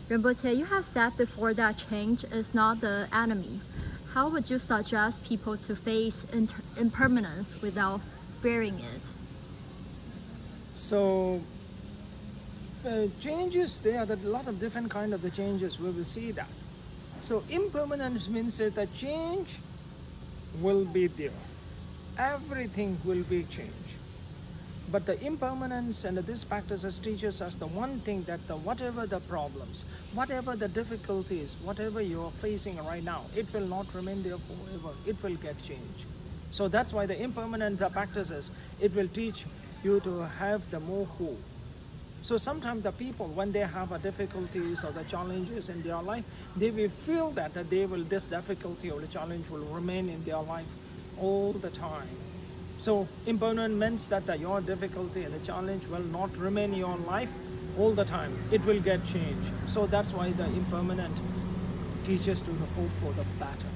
Rinpoche, you have said before that change is not the enemy. How would you suggest people to face impermanence without fearing it? So changes, there are a lot of different kind of the changes. We will see that. So impermanence means that the change will be there. Everything will be changed. But the impermanence and this practices teaches us the one thing, that whatever the problems, whatever the difficulties, whatever you are facing right now, it will not remain there forever. It will get changed. So that's why the impermanent practices, it will teach you to have the more hope. So sometimes the people, when they have difficulties or the challenges in their life, they will feel that this difficulty or the challenge will remain in their life all the time. So impermanent means that your difficulty and the challenge will not remain in your life all the time. It will get changed. So that's why the impermanent teaches to hope for the better.